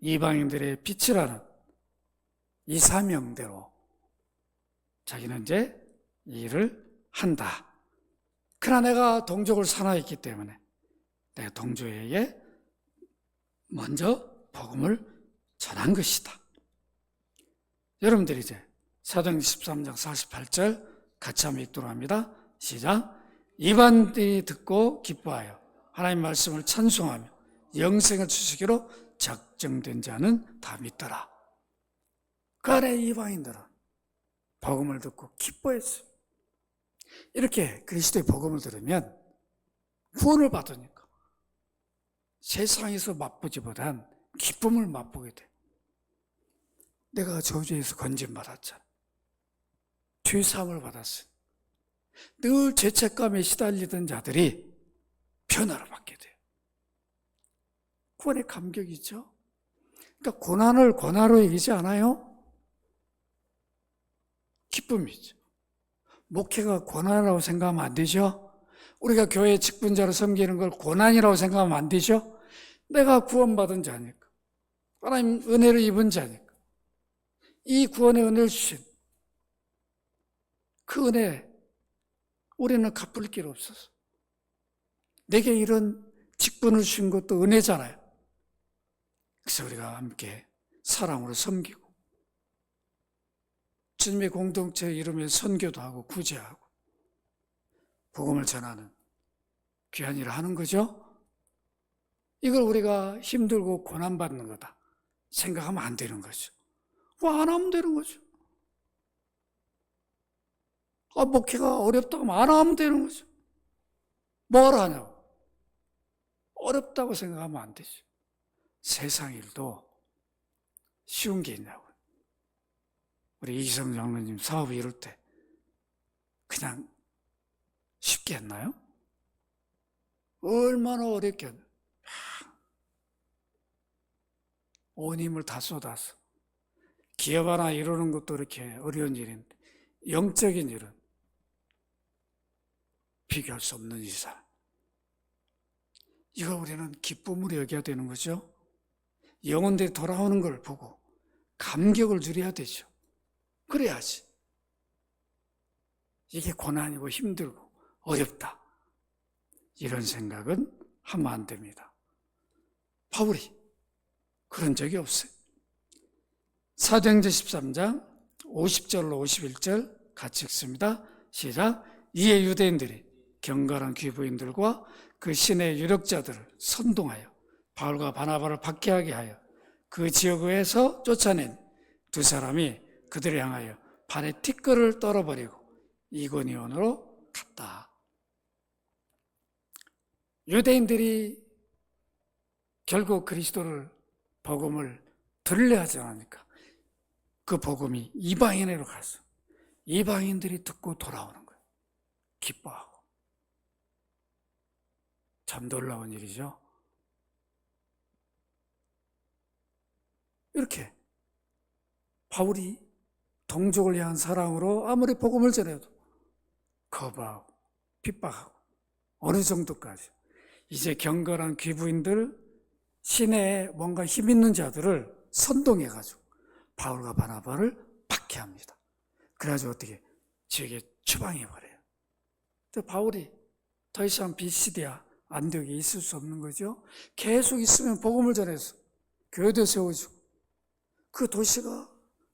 A: 이방인들의 빛이라는 이 사명대로 자기는 이제 일을 한다. 그러나 내가 동족을 사랑했기 때문에 내가 동족에게 먼저 복음을 전한 것이다. 여러분들이 이제 사도행전 13장 48절 같이 한번 읽도록 합니다. 시작. 이방인들이 듣고 기뻐하여 하나님 말씀을 찬송하며 영생을 주시기로 작정된 자는 다 믿더라. 그 안에 이방인들은 복음을 듣고 기뻐했어요. 이렇게 그리스도의 복음을 들으면 구원을 받으니까 세상에서 맛보지보단 기쁨을 맛보게 돼. 내가 저주에서 건진받았잖아. 죄사함을 받았어요. 늘 죄책감에 시달리던 자들이 변화를 받게 돼요. 구원의 감격이죠. 그러니까 고난을 고난으로 이기지 않아요. 기쁨이죠. 목회가 고난이라고 생각하면 안 되죠. 우리가 교회 직분자로 섬기는 걸 고난이라고 생각하면 안 되죠. 내가 구원받은 자니까. 하나님 은혜를 입은 자니까. 이 구원의 은혜를 주신 그 은혜 우리는 갚을 길 없어서. 내게 이런 직분을 주신 것도 은혜잖아요. 그래서 우리가 함께 사랑으로 섬기고 주님의 공동체 이름에 선교도 하고 구제하고 복음을 전하는 귀한 일을 하는 거죠. 이걸 우리가 힘들고 고난받는 거다 생각하면 안 되는 거죠. 안 하면 되는 거죠. 목회가 어렵다고 하면 안 하면 되는 거죠. 뭘 하냐고. 어렵다고 생각하면 안 되죠. 세상 일도 쉬운 게 있냐고. 우리 이기성 장로님 사업 이룰 때 그냥 쉽게 했나요? 얼마나 어렵게 했나요? 온 힘을 다 쏟아서 기업 하나 이루는 것도 이렇게 어려운 일인데 영적인 일은 비교할 수 없는 이상 이걸 우리는 기쁨으로 여겨야 되는 거죠. 영혼들이 돌아오는 걸 보고 감격을 누려야 되죠. 그래야지. 이게 고난이고 힘들고 어렵다. 이런 생각은 하면 안 됩니다. 바울이 그런 적이 없어요. 사도행전 13장 50절로 51절 같이 읽습니다. 시작. 이에 유대인들이 경건한 귀부인들과 그 신의 유력자들을 선동하여 바울과 바나바를 박해하게 하여 그 지역에서 쫓아낸 두 사람이 그들을 향하여 발에 티끌을 떨어버리고 이고니온으로 갔다. 유대인들이 결국 그리스도를 복음을 들으려 하지 않으니까 그 복음이 이방인으로 가서 이방인들이 듣고 돌아오는 거예요. 기뻐하고. 참 놀라운 일이죠. 이렇게 바울이 동족을 향한 사랑으로 아무리 복음을 전해도 거부하고 핍박하고 어느 정도까지 이제 경건한 귀부인들 시내에 뭔가 힘 있는 자들을 선동해가지고 바울과 바나바를 박해합니다. 그래가지고 어떻게 지역에 추방해버려요. 근데 바울이 더 이상 비시디아 안디옥에 있을 수 없는 거죠. 계속 있으면 복음을 전해서 교회도 세워주고 그 도시가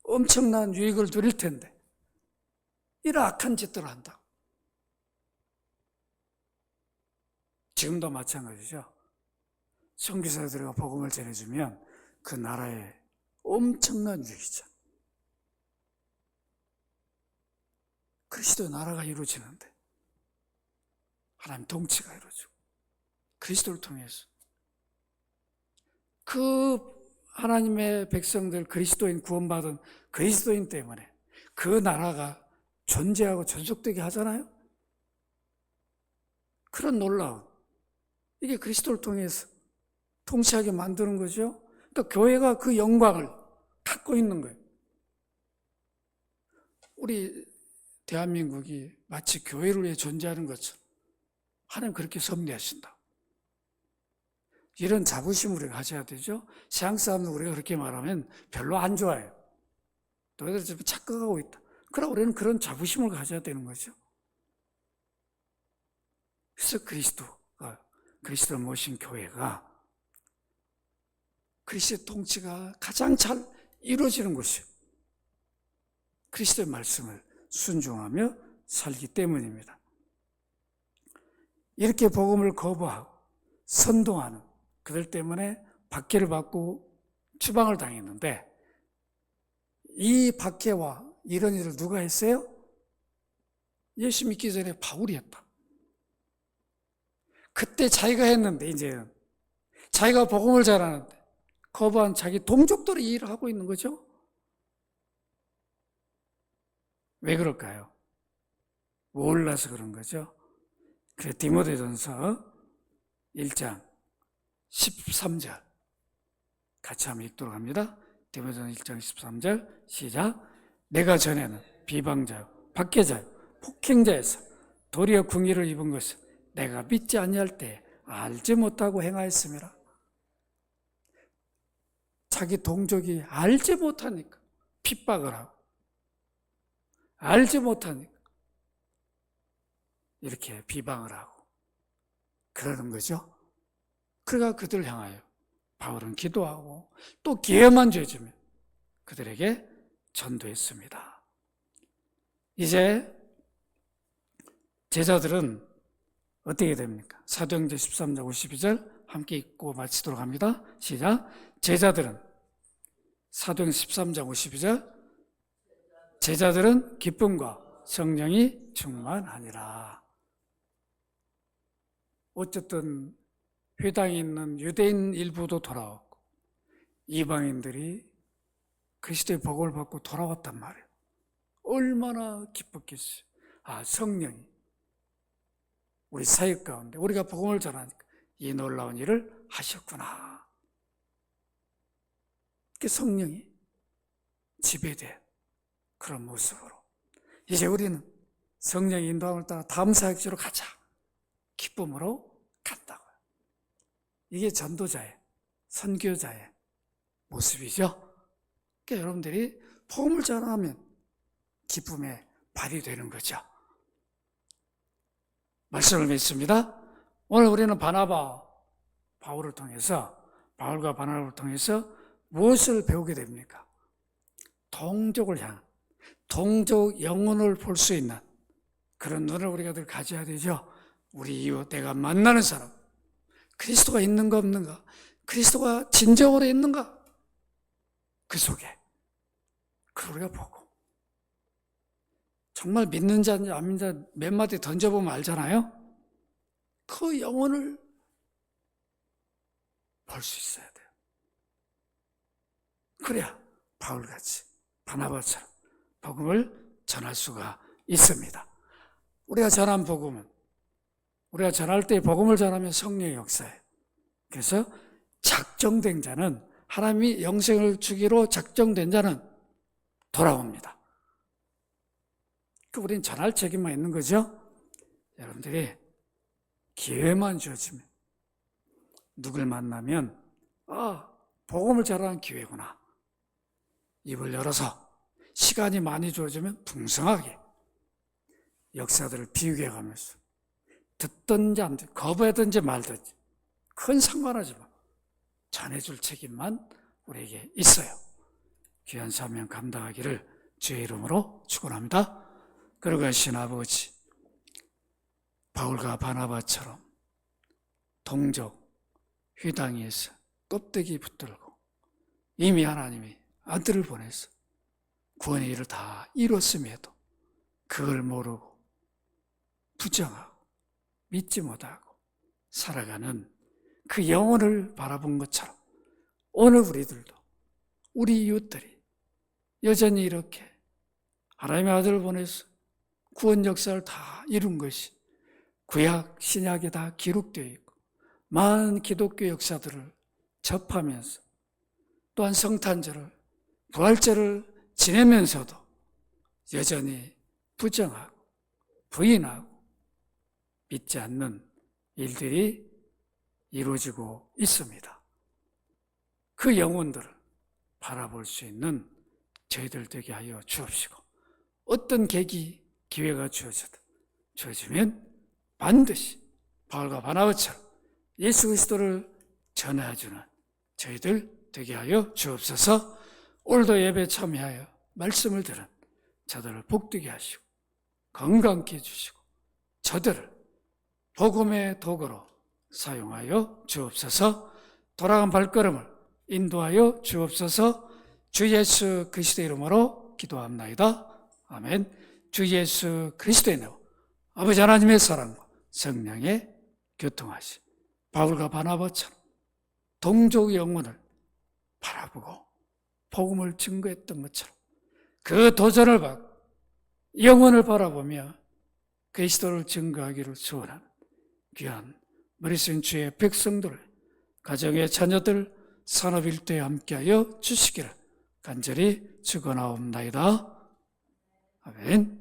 A: 엄청난 유익을 누릴 텐데 이런 악한 짓들을 한다. 지금도 마찬가지죠. 선교사들이 복음을 전해주면 그 나라에 엄청난 유익이죠. 그리스도의 나라가 이루어지는데 하나님 통치가 이루어지고 그리스도를 통해서 그 하나님의 백성들 그리스도인 구원받은 그리스도인 때문에 그 나라가 존재하고 전속되게 하잖아요. 그런 놀라운 이게 그리스도를 통해서 통치하게 만드는 거죠. 그러니까 교회가 그 영광을 갖고 있는 거예요. 우리 대한민국이 마치 교회를 위해 존재하는 것처럼 하나님 그렇게 섭리하신다. 이런 자부심을 우리가 가져야 되죠. 세상 사람들 우리가 그렇게 말하면 별로 안 좋아해요. 너희들 좀 착각하고 있다. 그럼 우리는 그런 자부심을 가져야 되는 거죠. 그래서 그리스도를 모신 교회가 그리스도의 통치가 가장 잘 이루어지는 곳이에요. 그리스도의 말씀을 순종하며 살기 때문입니다. 이렇게 복음을 거부하고 선동하는 그들 때문에 박해를 받고 추방을 당했는데 이 박해와 이런 일을 누가 했어요? 예수 믿기 전에 바울이 했다. 그때 자기가 했는데 이제는 자기가 복음을 잘하는데 거부한 자기 동족들이 이 일을 하고 있는 거죠. 왜 그럴까요? 몰라서 그런 거죠. 그래 디모데전서 1장 13절 같이 한번 읽도록 합니다. 디모데전서 1장 13절 시작. 내가 전에는 비방자요 박해자요 폭행자에서 도리어 궁의를 입은 것을 내가 믿지 아니할 때 알지 못하고 행하였음이라. 자기 동족이 알지 못하니까 핍박을 하고 알지 못하니까 이렇게 비방을 하고 그러는 거죠. 그러니까 그들 향하여 바울은 기도하고 또 기회만 주어지면 그들에게 전도했습니다. 이제 제자들은 어떻게 됩니까? 사도행전 13장 52절 함께 읽고 마치도록 합니다. 시작. 제자들은 사도행전 13장 52절 제자들은 기쁨과 성령이 충만하니라. 어쨌든 회당에 있는 유대인 일부도 돌아왔고 이방인들이 그리스도의 복음을 받고 돌아왔단 말이에요. 얼마나 기뻤겠어요. 아, 성령이 우리 사역 가운데 우리가 복음을 전하니까 이 놀라운 일을 하셨구나. 그 성령이 지배된 그런 모습으로 이제 우리는 성령의 인도함을 따라 다음 사역지로 가자. 기쁨으로 간다고요. 이게 전도자의 선교자의 모습이죠. 그러니까 여러분들이 복음을 전하면 기쁨의 발이 되는 거죠. 말씀을 믿습니다. 오늘 우리는 바울과 바나바를 통해서 무엇을 배우게 됩니까? 동족을 향한 동족 영혼을 볼 수 있는 그런 눈을 우리가 늘 가져야 되죠. 우리 이웃, 내가 만나는 사람, 그리스도가 있는가 없는가, 그리스도가 진정으로 있는가, 그 속에 그걸 우리가 보고 정말 믿는 자인지 안 믿는 자 몇 마디 던져보면 알잖아요. 그 영혼을 볼 수 있어야 돼요. 그래야 바울같이 바나바처럼 복음을 전할 수가 있습니다. 우리가 전한 복음은 우리가 전할 때 복음을 전하면 성령의 역사예요. 그래서 작정된 자는 하나님이 영생을 주기로 작정된 자는 돌아옵니다. 우리는 전할 책임만 있는 거죠. 여러분들이 기회만 주어지면 누굴 만나면 복음을 전하는 기회구나. 입을 열어서 시간이 많이 주어지면 풍성하게 역사들을 비유해가면서 듣든지 안 듣든지 거부하든지 말든지 큰 상관하지만 전해줄 책임만 우리에게 있어요. 귀한 사명 감당하기를 주의 이름으로 축원합니다. 그러가신 아버지, 바울과 바나바처럼 동족 회당에서 껍데기 붙들고 이미 하나님이 아들을 보내서 구원의 일을 다 이뤘음에도 그걸 모르고 부정하고 믿지 못하고 살아가는 그 영혼을 바라본 것처럼 오늘 우리들도 우리 이웃들이 여전히 이렇게 하나님의 아들을 보내서 구원 역사를 다 이룬 것이 구약 신약에 다 기록되어 있고 많은 기독교 역사들을 접하면서 또한 성탄절을 부활절을 지내면서도 여전히 부정하고 부인하고 믿지 않는 일들이 이루어지고 있습니다. 그 영혼들을 바라볼 수 있는 저희들 되게 하여 주옵시고 어떤 계기, 기회가 주어지면 반드시 바울과 바나바처럼 예수 그리스도를 전해주는 저희들 되게 하여 주옵소서. 오늘도 예배에 참여하여 말씀을 들은 저들을 복되게 하시고 건강케 해주시고 저들을 복음의 도구로 사용하여 주옵소서. 돌아간 발걸음을 인도하여 주옵소서. 주 예수 그리스도의 이름으로 기도합나이다. 아멘. 주 예수 그리스도의 이름으로 아버지 하나님의 사랑과 성령의 교통하심 바울과 바나바처럼 동족 영혼을 바라보고 복음을 증거했던 것처럼 그 도전을 받고 영혼을 바라보며 그리스도를 증거하기를 소원하는 귀한 머리 쓴 주의 백성들, 가정의 자녀들, 산업일대에 함께하여 주시기를 간절히 축원하옵나이다. 아멘.